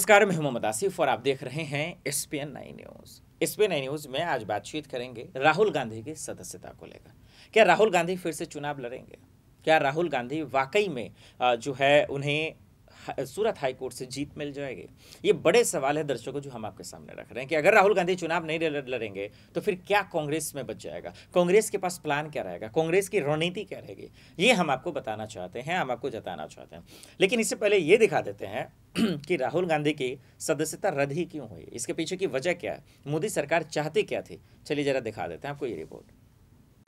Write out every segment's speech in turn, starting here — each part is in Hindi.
नमस्कार, मैं मोहम्मद आसिफ और आप देख रहे हैं SPN 9 न्यूज। SPN 9 न्यूज में आज बातचीत करेंगे राहुल गांधी की सदस्यता को लेकर। क्या राहुल गांधी फिर से चुनाव लड़ेंगे? क्या राहुल गांधी वाकई में जो है उन्हें सूरत हाई कोर्ट से जीत मिल जाएगी? ये बड़े सवाल है दर्शकों जो हम आपके सामने रख रहे हैं कि अगर राहुल गांधी चुनाव नहीं लड़ेंगे तो फिर क्या कांग्रेस में बच जाएगा? कांग्रेस के पास प्लान क्या रहेगा? कांग्रेस की रणनीति क्या रहेगी? ये हम आपको बताना चाहते हैं, हम आपको जताना चाहते हैं। लेकिन इससे पहले ये दिखा देते हैं कि राहुल गांधी की सदस्यता रद्द ही क्यों हुई, इसके पीछे की वजह क्या है, मोदी सरकार चाहती क्या थी। चलिए जरा दिखा देते हैं आपको ये रिपोर्ट।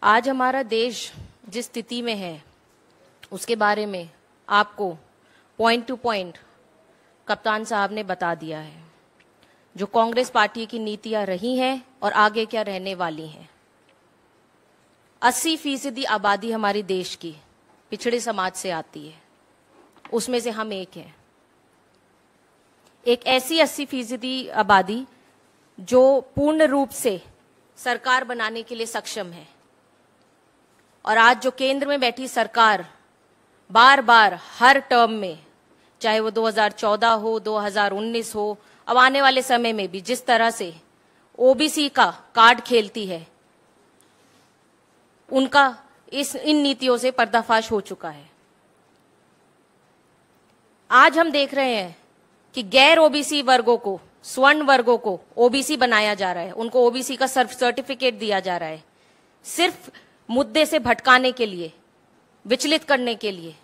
आज हमारा देश जिस स्थिति में है उसके बारे में आपको पॉइंट टू पॉइंट कप्तान साहब ने बता दिया है। जो कांग्रेस पार्टी की नीतियां रही हैं और आगे क्या रहने वाली हैं। 80% आबादी हमारी देश की पिछड़े समाज से आती है, उसमें से हम एक हैं। एक ऐसी 80% आबादी जो पूर्ण रूप से सरकार बनाने के लिए सक्षम है। और आज जो केंद्र में बैठी सरकार बार बार हर टर्म में, चाहे वो 2014 हो, 2019 हो, अब आने वाले समय में भी जिस तरह से ओबीसी का कार्ड खेलती है, उनका इन नीतियों से पर्दाफाश हो चुका है। आज हम देख रहे हैं कि गैर ओबीसी वर्गों को, स्वर्ण वर्गों को ओबीसी बनाया जा रहा है, उनको ओबीसी का सर्टिफिकेट दिया जा रहा है, सिर्फ मुद्दे से भटकाने के लिए, विचलित करने के लिए,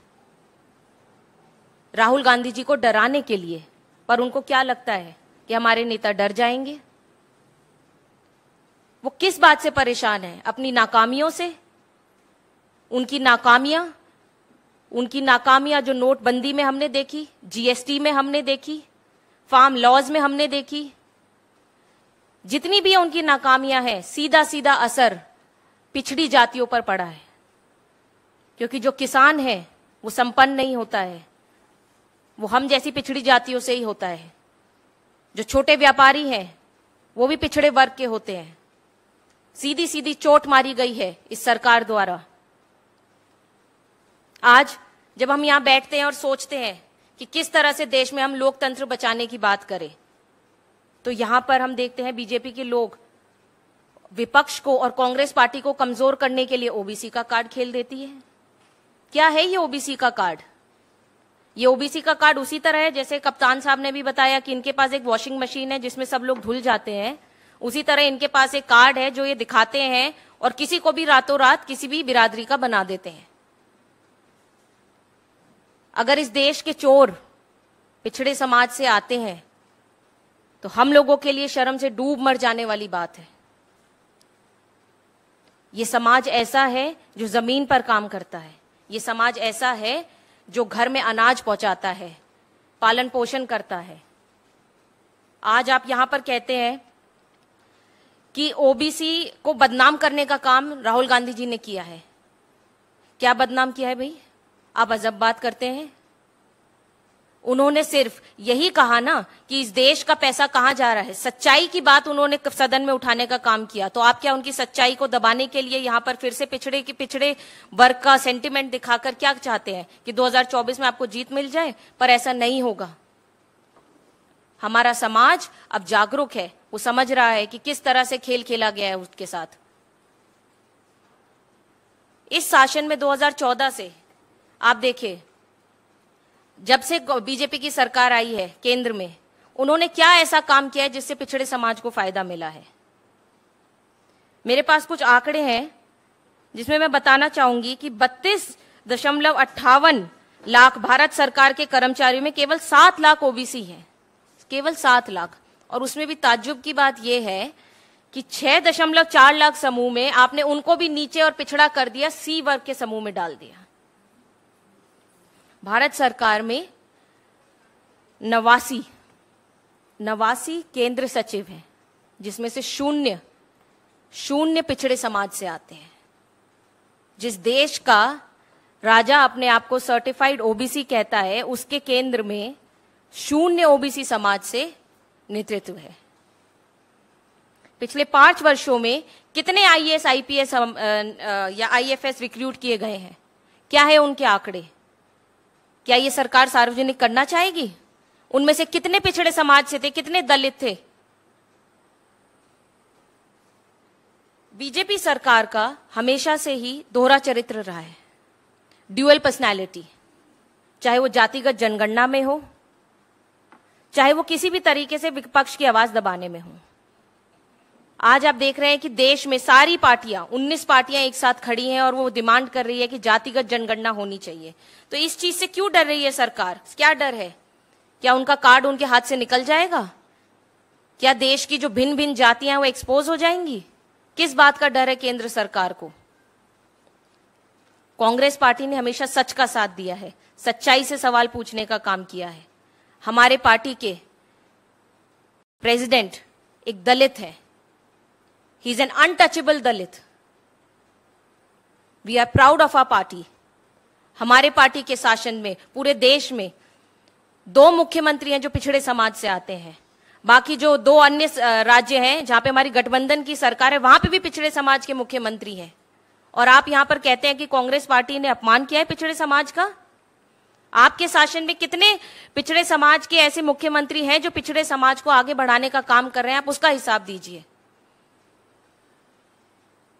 राहुल गांधी जी को डराने के लिए। पर उनको क्या लगता है कि हमारे नेता डर जाएंगे? वो किस बात से परेशान है? अपनी नाकामियों से। उनकी नाकामियां जो नोटबंदी में हमने देखी, जीएसटी में हमने देखी, फार्म लॉज में हमने देखी, जितनी भी उनकी नाकामियां हैं, सीधा सीधा असर पिछड़ी जातियों पर पड़ा है। क्योंकि जो किसान है वो संपन्न नहीं होता है, वो हम जैसी पिछड़ी जातियों से ही होता है। जो छोटे व्यापारी हैं वो भी पिछड़े वर्ग के होते हैं। सीधी सीधी चोट मारी गई है इस सरकार द्वारा। आज जब हम यहां बैठते हैं और सोचते हैं कि किस तरह से देश में हम लोकतंत्र बचाने की बात करें, तो यहां पर हम देखते हैं बीजेपी के लोग विपक्ष को और कांग्रेस पार्टी को कमजोर करने के लिए ओबीसी का कार्ड खेल देती है। क्या है ये ओबीसी का कार्ड? ये ओबीसी का कार्ड उसी तरह है जैसे कप्तान साहब ने भी बताया कि इनके पास एक वॉशिंग मशीन है जिसमें सब लोग धुल जाते हैं। उसी तरह इनके पास एक कार्ड है जो ये दिखाते हैं और किसी को भी रातों रात किसी भी बिरादरी का बना देते हैं। अगर इस देश के चोर पिछड़े समाज से आते हैं तो हम लोगों के लिए शर्म से डूब मर जाने वाली बात है। ये समाज ऐसा है जो जमीन पर काम करता है। ये समाज ऐसा है जो घर में अनाज पहुंचाता है, पालन पोषण करता है। आज आप यहां पर कहते हैं कि ओबीसी को बदनाम करने का काम राहुल गांधी जी ने किया है। क्या बदनाम किया है भाई? आप अजब बात करते हैं। उन्होंने सिर्फ यही कहा ना कि इस देश का पैसा कहां जा रहा है, सच्चाई की बात उन्होंने सदन में उठाने का काम किया। तो आप क्या उनकी सच्चाई को दबाने के लिए यहां पर फिर से पिछड़े वर्ग का सेंटिमेंट दिखाकर क्या चाहते हैं कि 2024 में आपको जीत मिल जाए? पर ऐसा नहीं होगा। हमारा समाज अब जागरूक है, वो समझ रहा है कि किस तरह से खेल खेला गया है उसके साथ। इस शासन में 2014 से आप देखिए, जब से बीजेपी की सरकार आई है केंद्र में, उन्होंने क्या ऐसा काम किया है जिससे पिछड़े समाज को फायदा मिला है? मेरे पास कुछ आंकड़े हैं जिसमें मैं बताना चाहूंगी कि 32.58 लाख भारत सरकार के कर्मचारियों में केवल 7 लाख ओबीसी हैं, केवल 7 लाख। और उसमें भी ताज्जुब की बात यह है कि 6.4 लाख समूह में आपने उनको भी नीचे और पिछड़ा कर दिया, सी वर्ग के समूह में डाल दिया। भारत सरकार में 89 केंद्र सचिव हैं, जिसमें से शून्य पिछड़े समाज से आते हैं। जिस देश का राजा अपने आप को सर्टिफाइड ओबीसी कहता है, उसके केंद्र में 0 ओबीसी समाज से नेतृत्व है। पिछले 5 वर्षों में कितने आईएएस, आईपीएस या आईएफएस रिक्रूट किए गए हैं? क्या है उनके आंकड़े? क्या ये सरकार सार्वजनिक करना चाहेगी? उनमें से कितने पिछड़े समाज से थे, कितने दलित थे? बीजेपी सरकार का हमेशा से ही दोहरा चरित्र रहा है, ड्यूअल पर्सनैलिटी, चाहे वो जातिगत जनगणना में हो, चाहे वो किसी भी तरीके से विपक्ष की आवाज दबाने में हो। आज आप देख रहे हैं कि देश में सारी पार्टियां, 19 पार्टियां एक साथ खड़ी हैं और वो डिमांड कर रही है कि जातिगत जनगणना होनी चाहिए। तो इस चीज से क्यों डर रही है सरकार? क्या डर है? क्या उनका कार्ड उनके हाथ से निकल जाएगा? क्या देश की जो भिन्न भिन्न जातियां वो एक्सपोज हो जाएंगी? किस बात का डर है केंद्र सरकार को? कांग्रेस पार्टी ने हमेशा सच का साथ दिया है, सच्चाई से सवाल पूछने का काम किया है। हमारे पार्टी के प्रेसिडेंट एक दलित है, he is an untouchable Dalit. We are proud of our party. हमारे पार्टी के शासन में पूरे देश में 2 मुख्यमंत्री हैं जो पिछड़े समाज से आते हैं। बाकी जो 2 अन्य राज्य हैं जहां पे हमारी गठबंधन की सरकार है, वहां पे भी पिछड़े समाज के मुख्यमंत्री हैं। और आप यहां पर कहते हैं कि कांग्रेस पार्टी ने अपमान किया है पिछड़े समाज का। आपके शासन में कितने पिछड़े समाज के ऐसे मुख्यमंत्री हैं जो पिछड़े समाज को आगे बढ़ाने का काम कर रहे हैं? आप उसका हिसाब दीजिए।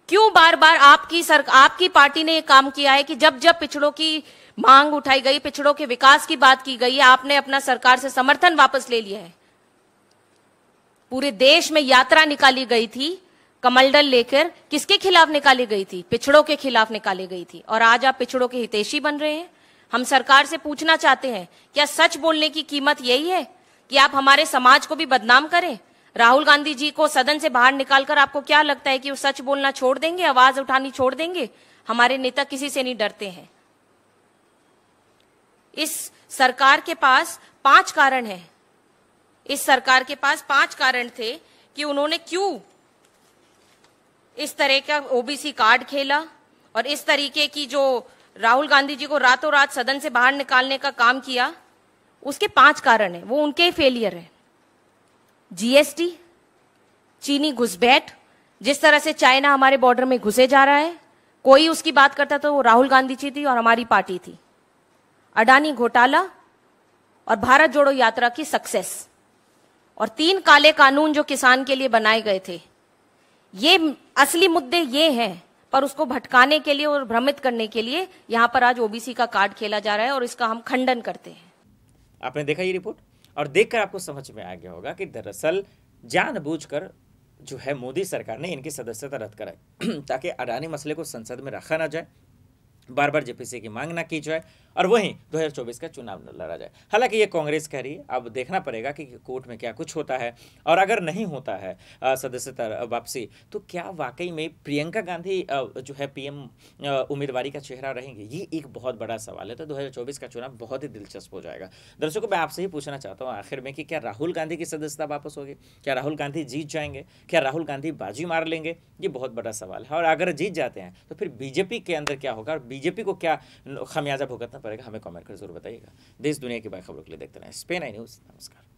क्यों बार बार आपकी पार्टी ने यह काम किया है कि जब जब पिछड़ों की मांग उठाई गई, पिछड़ों के विकास की बात की गई, आपने अपना सरकार से समर्थन वापस ले लिया है। पूरे देश में यात्रा निकाली गई थी कमल दल लेकर, किसके खिलाफ निकाली गई थी? पिछड़ों के खिलाफ निकाली गई थी। और आज आप पिछड़ों के हितैषी बन रहे हैं। हम सरकार से पूछना चाहते हैं, क्या सच बोलने की कीमत यही है कि आप हमारे समाज को भी बदनाम करें? राहुल गांधी जी को सदन से बाहर निकालकर आपको क्या लगता है कि वो सच बोलना छोड़ देंगे, आवाज उठानी छोड़ देंगे? हमारे नेता किसी से नहीं डरते हैं। इस सरकार के पास 5 कारण हैं। इस सरकार के पास 5 कारण थे कि उन्होंने क्यों इस तरह का ओबीसी कार्ड खेला और इस तरीके की जो राहुल गांधी जी को रातों रात सदन से बाहर निकालने का काम किया। उसके 5 कारण हैं, वो उनके फेलियर है। जीएसटी, चीनी घुसपैठ, जिस तरह से चाइना हमारे बॉर्डर में घुसे जा रहा है, कोई उसकी बात करता तो वो राहुल गांधी जी थी और हमारी पार्टी थी। अडानी घोटाला और भारत जोड़ो यात्रा की सक्सेस, और 3 काले कानून जो किसान के लिए बनाए गए थे। ये असली मुद्दे ये हैं, पर उसको भटकाने के लिए और भ्रमित करने के लिए यहां पर आज ओबीसी का कार्ड खेला जा रहा है और इसका हम खंडन करते हैं। आपने देखा ये रिपोर्ट और देखकर आपको समझ में आ गया होगा कि दरअसल जानबूझकर जो है मोदी सरकार ने इनकी सदस्यता रद्द कराई ताकि अडानी मसले को संसद में रखा ना जाए, बार बार जेपीसी की मांग ना की जाए और वहीं 2024 का चुनाव न लड़ा जाए। हालांकि ये कांग्रेस कह रही है, अब देखना पड़ेगा कि कोर्ट में क्या कुछ होता है। और अगर नहीं होता है सदस्यता वापसी, तो क्या वाकई में प्रियंका गांधी जो है पीएम उम्मीदवारी का चेहरा रहेंगे? ये एक बहुत बड़ा सवाल है। तो 2024 का चुनाव बहुत ही दिलचस्प हो जाएगा। दर्शकों, मैं आपसे ही पूछना चाहता हूँ आखिर में कि क्या राहुल गांधी की सदस्यता वापस होगी? क्या राहुल गांधी जीत जाएंगे? क्या राहुल गांधी बाजी मार लेंगे? ये बहुत बड़ा सवाल है। और अगर जीत जाते हैं तो फिर बीजेपी के अंदर क्या होगा और बीजेपी को क्या खमियाजा भुगतना पड़ेगा? हमें कमेंट कर जरूर बताइएगा। देश दुनिया की बड़ी खबरों के लिए देखते रहें SPN9 न्यूज़। नमस्कार।